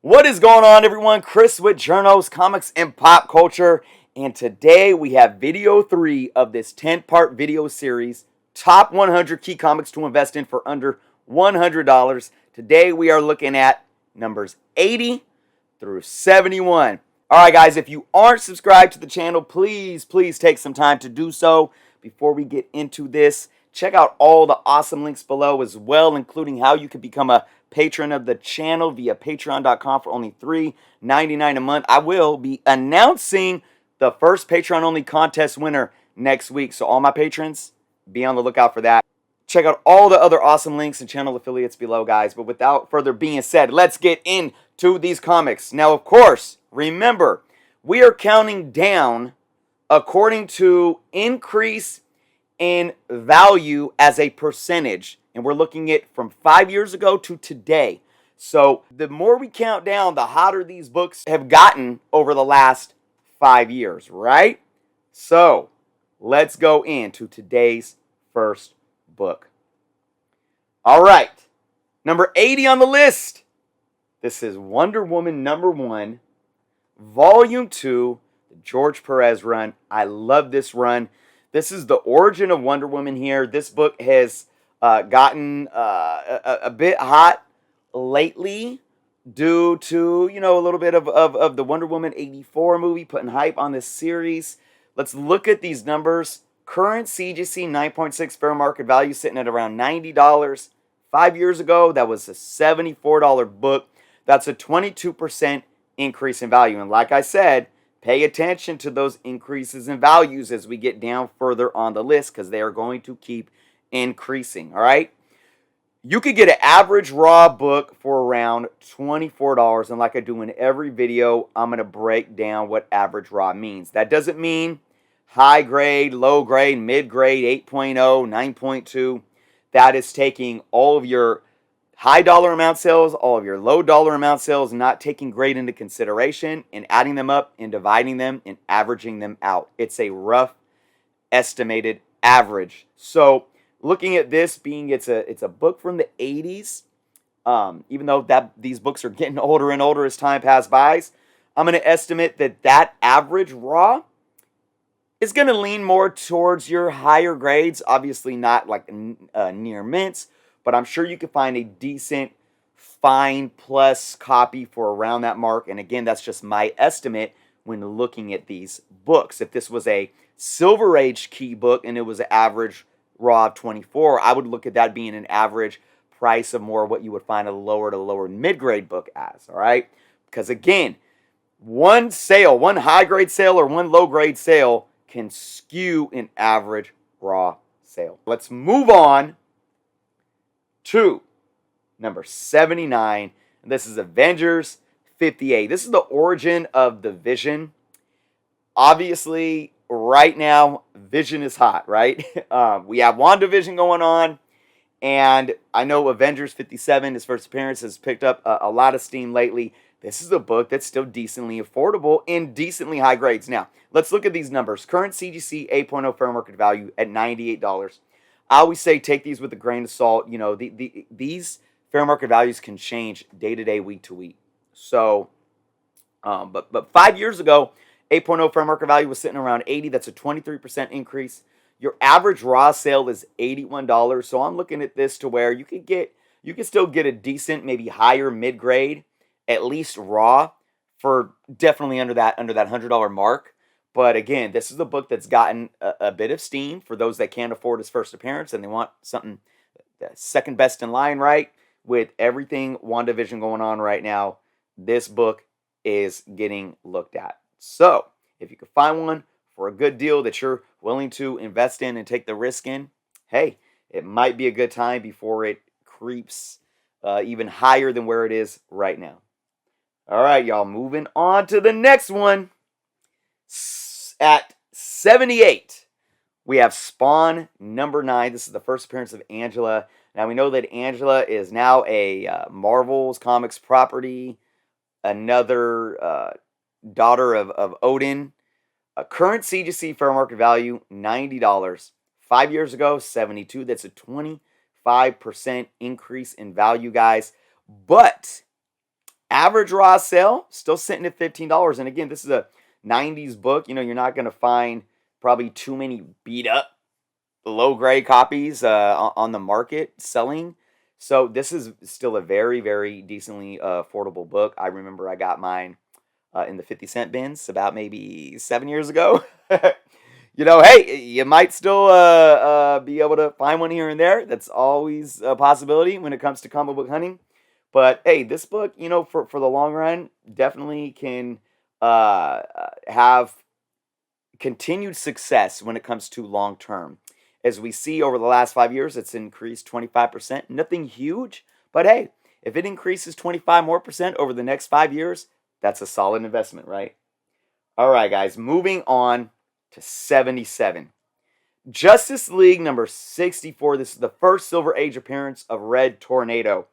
What is going on, everyone? Chris with Journos, Comics, and Pop Culture. And today we have video 3 of this 10-part video series, Top 100 Key Comics to Invest in for Under $100. Today we are looking at numbers 80 through 71. Alright guys, if you aren't subscribed to the channel, please take some time to do so. Before we get into this, check out all the awesome links below as well, including how you can become a patron of the channel via patreon.com for only $3.99 a month. I will be announcing the first Patreon-only contest winner next week. So all my patrons, be on the lookout for that. Check out all the other awesome links and channel affiliates below, guys. But without further being said, let's get into these comics. Now, of course, remember, we are counting down according to increase in value as a percentage. And we're looking at from 5 years ago to today. So the more we count down, the hotter these books have gotten over the last 5 years, right? So let's go into today's first book. All right, number 80 on the list. This is Wonder Woman #1, Volume 2, the George Perez run. I love this run. This is the origin of Wonder Woman here. This book has gotten a bit hot lately due to, a little bit of the Wonder Woman 84 movie putting hype on this series. Let's look at these numbers. Current CGC 9.6 fair market value sitting at around $90. 5 years ago, that was a $74 book. That's a 22% increase in value. And like I said, pay attention to those increases in values as we get down further on the list because they are going to keep increasing, all right? You could get an average raw book for around $24, and like I do in every video, I'm going to break down what average raw means. That doesn't mean high grade, low grade, mid grade, 8.0, 9.2. That is taking all of your high dollar amount sales, all of your low dollar amount sales, not taking grade into consideration, and adding them up and dividing them and averaging them out. It's a rough estimated average. So looking at this being it's a book from the 80s, even though these books are getting older and older as time passes by, I'm going to estimate that average raw is going to lean more towards your higher grades. Obviously not like near mints, but I'm sure you could find a decent fine plus copy for around that mark. And again, that's just my estimate when looking at these books. If this was a SILVERAGE key book and it was an average raw of 24, I would look at that being an average price of more what you would find a lower to lower mid-grade book as, all right? Because again, one sale, one high-grade sale or one low-grade sale can skew an average raw sale. Let's move on to number 79. This is Avengers 58. This is the origin of the Vision. Obviously, right now, Vision is hot, right? We have WandaVision going on, and I know Avengers 57, his first appearance, has picked up a lot of steam lately. This is a book that's still decently affordable and decently high grades. Now, let's look at these numbers. Current CGC 8.0 fair market value at $98. I always say take these with a grain of salt. These fair market values can change day to day, week to week. So, but 5 years ago, 8.0 fair market value was sitting around 80. That's a 23% increase. Your average raw sale is $81. So I'm looking at this to where you could still get a decent, maybe higher mid-grade, at least raw, for definitely under that $100 mark. But again, this is a book that's gotten a bit of steam for those that can't afford his first appearance and they want something second best in line, right? With everything WandaVision going on right now, this book is getting looked at. So if you can find one for a good deal that you're willing to invest in and take the risk in, hey, it might be a good time before it creeps even higher than where it is right now. All right, y'all, moving on to the next one. At 78, we have Spawn #9. This is the first appearance of Angela. Now, we know that Angela is now a Marvel's Comics property, another daughter of Odin. Current CGC fair market value, $90. 5 years ago, 72. That's a 25% increase in value, guys. But Average raw sale, still sitting at $15. And again, this is a 90s book. You know, you're not going to find probably too many beat up, low grade copies on the market selling. So this is still a very, very decently affordable book. I remember I got mine in the 50-cent bins about maybe 7 years ago. You know, hey, you might still be able to find one here and there. That's always a possibility when it comes to comic book hunting. But hey, this book, you know, for the long run, definitely can have continued success when it comes to long term. As we see over the last 5 years, it's increased 25%. Nothing huge, but hey, if it increases 25 more percent over the next 5 years, that's a solid investment, right? All right, guys, moving on to 77. Justice League number 64. This is the first Silver Age appearance of Red Tornado.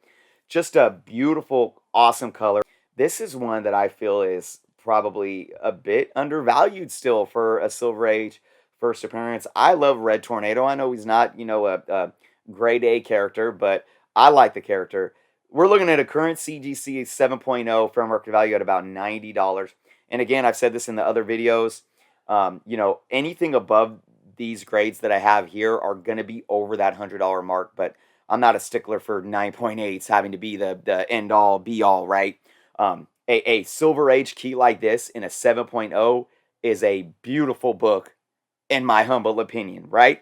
Just a beautiful, awesome color. This is one that I feel is probably a bit undervalued still for a Silver Age first appearance. I love Red Tornado. I know he's not, you know, a grade A character, but I like the character. We're looking at a current CGC 7.0 fair market value at about $90. And again, I've said this in the other videos. You know, anything above these grades that I have here are going to be over that $100 mark, but I'm not a stickler for 9.8s having to be the end all be all, right? A Silver Age key like this in a 7.0 is a beautiful book, in my humble opinion, right?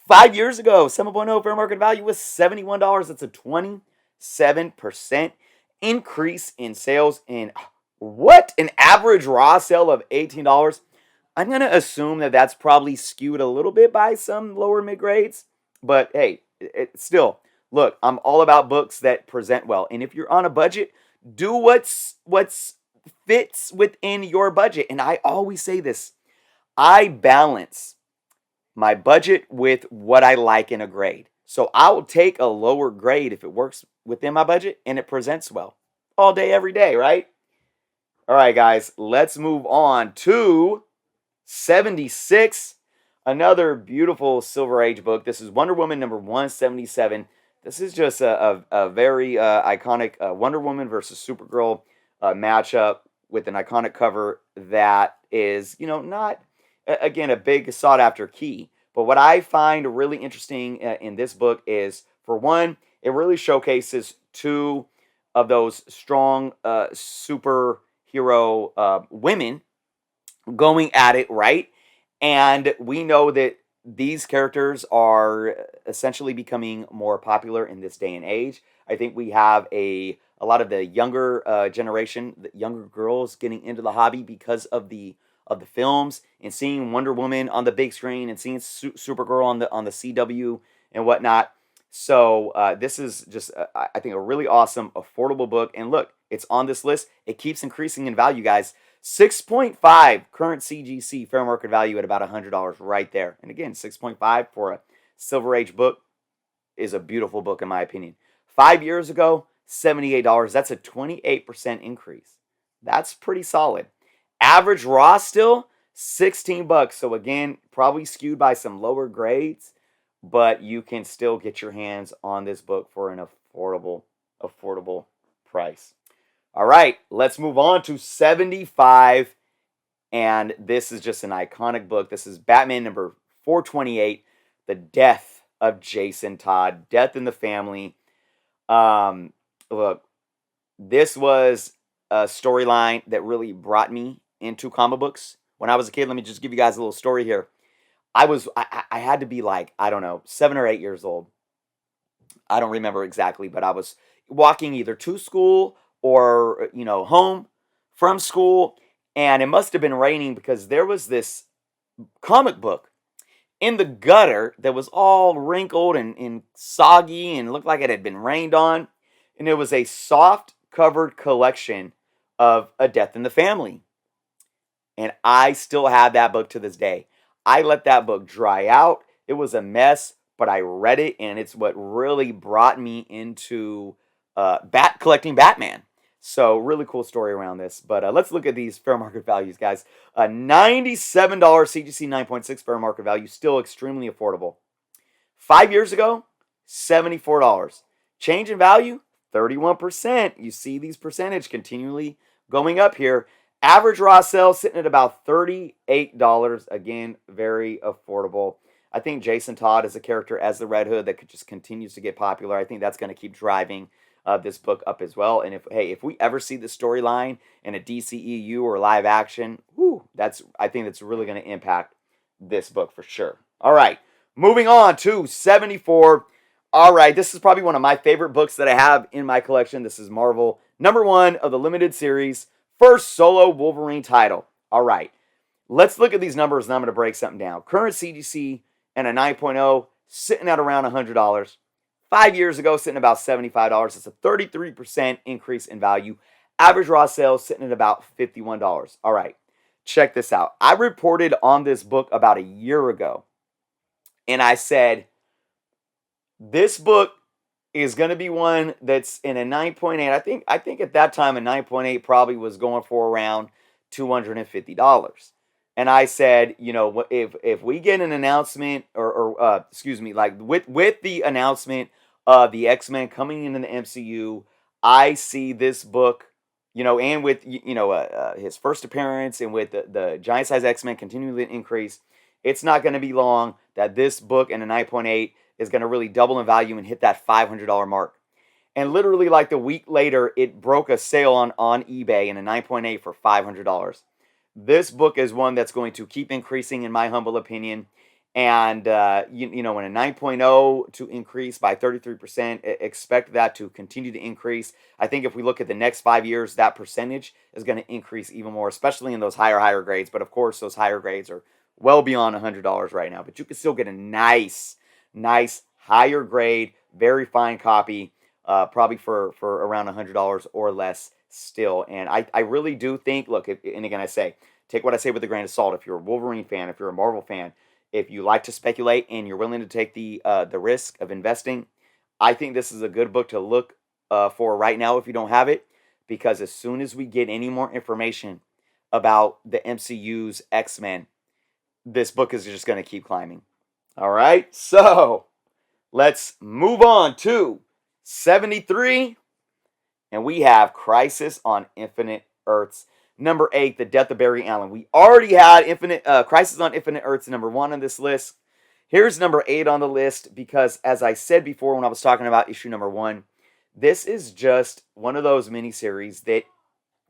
5 years ago, 7.0 fair market value was $71. That's a 27% increase in sales. And what? An average raw sale of $18. I'm going to assume that that's probably skewed a little bit by some lower mid grades. But hey, still, look, I'm all about books that present well. And if you're on a budget, do what's fits within your budget. And I always say this. I balance my budget with what I like in a grade. So I will take a lower grade if it works within my budget and it presents well. All day, every day, right? All right, guys, let's move on to 76. Another beautiful Silver Age book. This is Wonder Woman number 177. This is just a very iconic Wonder Woman versus Supergirl matchup with an iconic cover that is, you know, not, again, a big sought-after key. But what I find really interesting in this book is, for one, it really showcases two of those strong superhero women going at it, right? And we know that these characters are essentially becoming more popular in this day and age. I think we have a lot of the younger generation, the younger girls getting into the hobby because of the films and seeing Wonder Woman on the big screen and seeing Supergirl on the CW and whatnot. So this is just, I think, a really awesome, affordable book. And look, it's on this list. It keeps increasing in value, guys. 6.5 current CGC fair market value at about $100 right there. And again, 6.5 for a Silver Age book is a beautiful book in my opinion. 5 years ago, $78. That's a 28% increase. That's pretty solid. Average raw still $16. So again, probably skewed by some lower grades, but you can still get your hands on this book for an affordable price. All right, let's move on to 75. And this is just an iconic book. This is Batman number 428, The Death of Jason Todd, Death in the Family. Look, this was a storyline that really brought me into comic books when I was a kid. Let me just give you guys a little story here. I had to be like, I don't know, 7 or 8 years old. I don't remember exactly, but I was walking either to school or, you know, home from school, and it must have been raining because there was this comic book in the gutter that was all wrinkled and soggy and looked like it had been rained on. And it was a soft covered collection of A Death in the Family. And I still have that book to this day. I let that book dry out. It was a mess, but I read it, and it's what really brought me into collecting Batman. So really cool story around this. But let's look at these fair market values, guys. $97 CGC 9.6 fair market value, still extremely affordable. 5 years ago, $74. Change in value, 31%. You see these percentage continually going up here. Average raw sales sitting at about $38. Again, very affordable. I think Jason Todd is a character as the Red Hood that just continues to get popular. I think that's going to keep driving this book up as well. And if we ever see the storyline in a DCEU or live action, I think that's really going to impact this book for sure. All right, moving on to 74. All right, this is probably one of my favorite books that I have in my collection. This is Marvel #1 of the limited series, first solo Wolverine title. All right, let's look at these numbers and I'm going to break something down. Current CGC and a 9.0 sitting at around $100. 5 years ago, sitting about $75. It's a 33% increase in value. Average raw sales sitting at about $51. All right, check this out. I reported on this book about a year ago, and I said, this book is going to be one that's in a 9.8. I think at that time a 9.8 probably was going for around $250. And I said, you know, if we get an announcement like with the announcement of the X-Men coming into the MCU, I see this book, you know, and with his first appearance and with the giant size X-Men continuing to increase, it's not going to be long that this book in a 9.8 is going to really double in value and hit that $500 mark. And literally like the week later, it broke a sale on eBay in a 9.8 for $500. This book is one that's going to keep increasing, in my humble opinion. And, you know, when a 9.0 to increase by 33%, expect that to continue to increase. I think if we look at the next 5 years, that percentage is going to increase even more, especially in those higher grades. But, of course, those higher grades are well beyond $100 right now. But you can still get a nice higher grade, very fine copy, probably for around $100 or less still. And I really do think, look, and again I say, take what I say with a grain of salt. If you're a Wolverine fan, if you're a Marvel fan, if you like to speculate and you're willing to take the risk of investing, I think this is a good book to look for right now if you don't have it, because as soon as we get any more information about the MCU's X-Men, this book is just going to keep climbing. All right, so let's move on to 73, and we have Crisis on Infinite Earths. #8, The Death of Barry Allen. We already had Crisis on Infinite Earths #1 on this list. Here's #8 on the list because, as I said before when I was talking about issue #1, this is just one of those miniseries that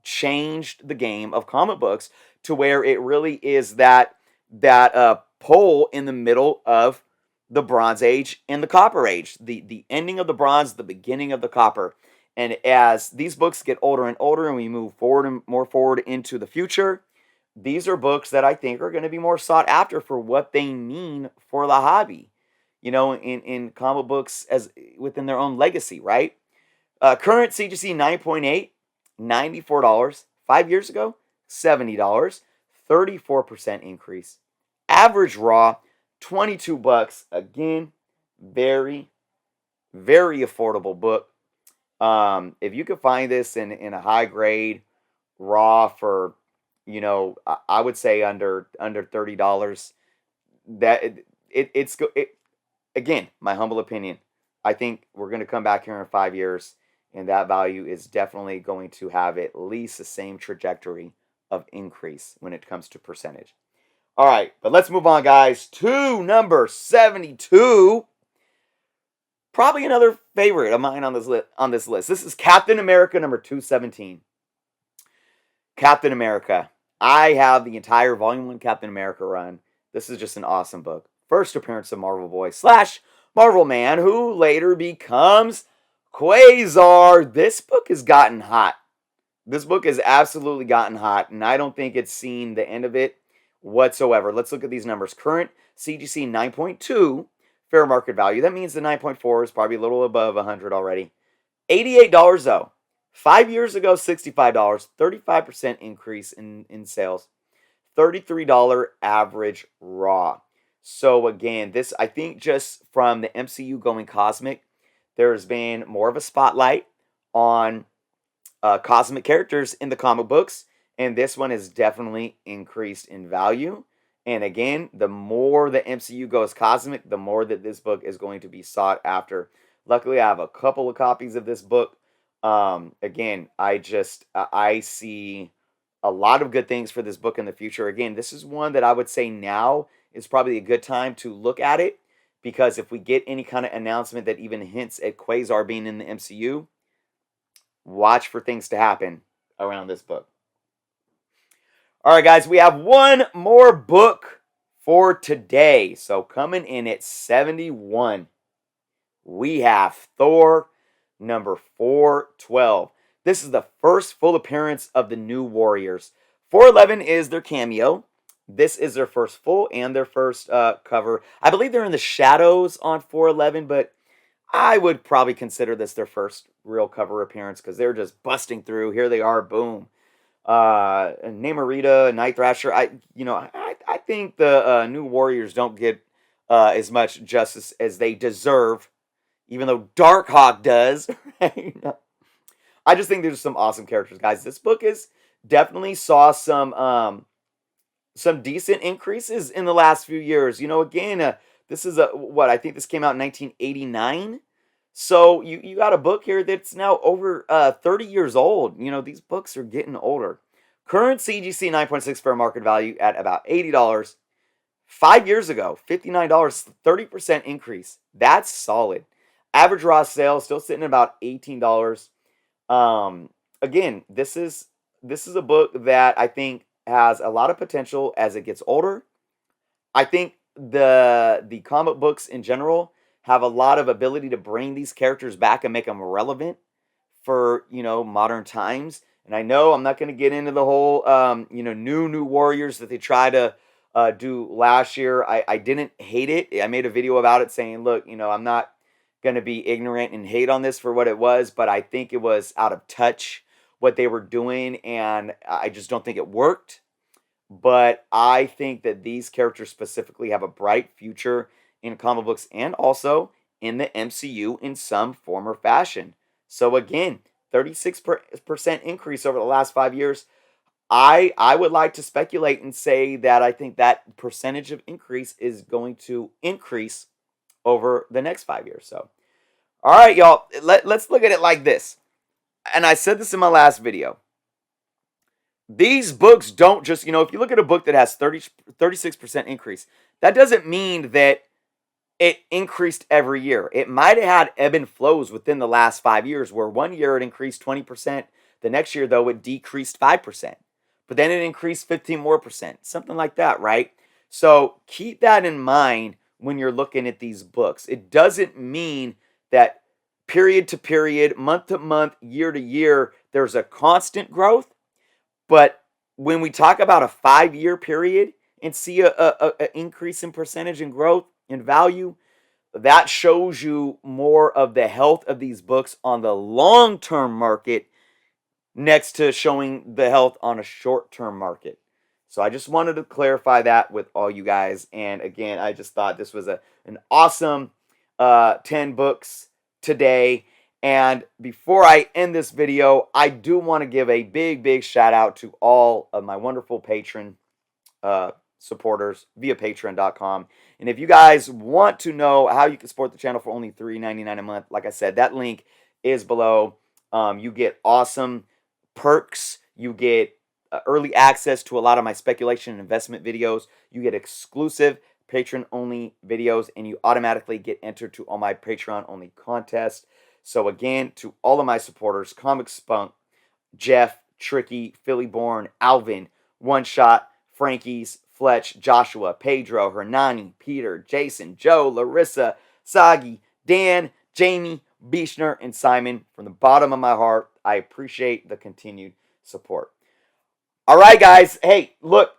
changed the game of comic books to where it really is that pole in the middle of the Bronze Age and the Copper Age. The ending of the Bronze, the beginning of the Copper. And as these books get older and older and we move forward and more forward into the future, these are books that I think are going to be more sought after for what they mean for the hobby, you know, in comic books as within their own legacy, right? Current CGC 9.8, $94. 5 years ago, $70, 34% increase. Average raw, $22. Again, very, very affordable book. If you could find this in a high grade raw for, you know, I would say under $30, that it's again, my humble opinion, I think we're going to come back here in 5 years and that value is definitely going to have at least the same trajectory of increase when it comes to percentage. All right, but let's move on, guys, to number 72. Probably another favorite of mine on this list. This is Captain America #217. Captain America. I have the entire Volume 1 Captain America run. This is just an awesome book. First appearance of Marvel Boy / Marvel Man, who later becomes QUASAR. This book has gotten hot. This book has absolutely gotten hot, and I don't think it's seen the end of it whatsoever. Let's look at these numbers. Current CGC 9.2. Fair market value. That means the 9.4 is probably a little above 100 already. $88 though. 5 years ago, $65. 35% increase in sales. $33 average raw. So again, this, I think, just from the MCU going cosmic, there's been more of a spotlight on cosmic characters in the comic books, and this one has definitely increased in value. And again, the more the MCU goes cosmic, the more that this book is going to be sought after. Luckily, I have a couple of copies of this book Again, I see a lot of good things for this book in the future. Again, this is one that I would say now is probably a good time to look at it, because if we get any kind of announcement that even hints at QUASAR being in the MCU, watch for things to happen around this book. All right, guys, we have one more book for today. So coming in at 71, we have Thor number 412. This is the first full appearance of the New Warriors. 411 is their cameo. This is their first full and their first cover. I believe they're in the shadows on 411, but I would probably consider this their first real cover appearance because they're just busting through. Here they are, boom. Namorita, Night Thrasher. I think the New Warriors don't get as much justice as they deserve, even though Darkhawk does. Right? I just think there's some awesome characters, guys. This book is definitely saw some decent increases in the last few years. Again, this is what I think this came out in 1989. So you got a book here that's now over 30 years old. These books are getting older. Current CGC 9.6 fair market value at about $80. 5 years ago, $59, 30% increase. That's solid. Average raw sales still sitting at about $18. Again, this is a book that I think has a lot of potential as it gets older. I think the comic books in general have a lot of ability to bring these characters back and make them relevant for, modern times. And I know I'm not going to get into the whole, new Warriors that they try to do last year. I didn't hate it. I made a video about it saying, look, I'm not going to be ignorant and hate on this for what it was, but I think it was out of touch what they were doing, and I just don't think it worked. But I think that these characters specifically have a bright future in comic books and also in the MCU in some form or fashion. So again, 36% increase over the last 5 years. I would like to speculate and say that I think that percentage of increase is going to increase over the next 5 years. So, all right, y'all, let's look at it like this. And I said this in my last video. These books don't just, if you look at a book that has 36% increase, that doesn't mean that it increased every year. It might have had ebb and flows within the last 5 years, where one year it increased 20%. The next year, though, it decreased 5%. But then it increased 15 more percent, something like that, right? So keep that in mind when you're looking at these books. It doesn't mean that period to period, month to month, year to year, there's a constant growth. But when we talk about a 5-year period and see a increase in percentage and growth in value, that shows you more of the health of these books on the long-term market next to showing the health on a short-term market. So I just wanted to clarify that with all you guys. And again, I just thought this was an awesome 10 books today. And before I end this video, I do want to give a big shout out to all of my wonderful patron supporters via patreon.com. And if you guys want to know how you can support the channel for only $3.99 a month, like I said, that link is below. You get awesome perks. You get early access to a lot of my speculation and investment videos. You get exclusive patron-only videos, and you automatically get entered to all my Patreon-only contests. So again, to all of my supporters, Comic Spunk, Jeff, Tricky, Philly Born, Alvin, One Shot, Frankie's, Fletch, Joshua, Pedro, Hernani, Peter, Jason, Joe, Larissa, Sagi, Dan, Jamie, Beechner, and Simon, from the bottom of my heart, I appreciate the continued support. All right, guys. Hey, look,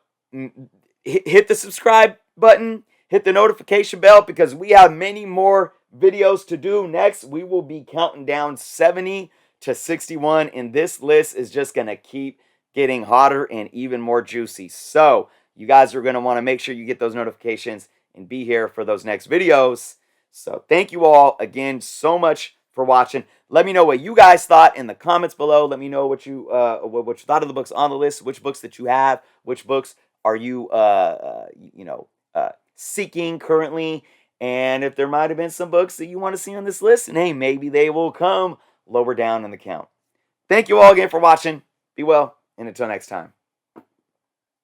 hit the subscribe button, hit the notification bell, because we have many more videos to do. Next, we will be counting down 70 to 61, and this list is just going to keep getting hotter and even more juicy. So you guys are going to want to make sure you get those notifications and be here for those next videos. So thank you all again so much for watching. Let me know what you guys thought in the comments below. Let me know what you thought of the books on the list, which books that you have, which books are you seeking currently, and if there might have been some books that you want to see on this list, and hey, maybe they will come lower down in the count. Thank you all again for watching. Be well, and until next time.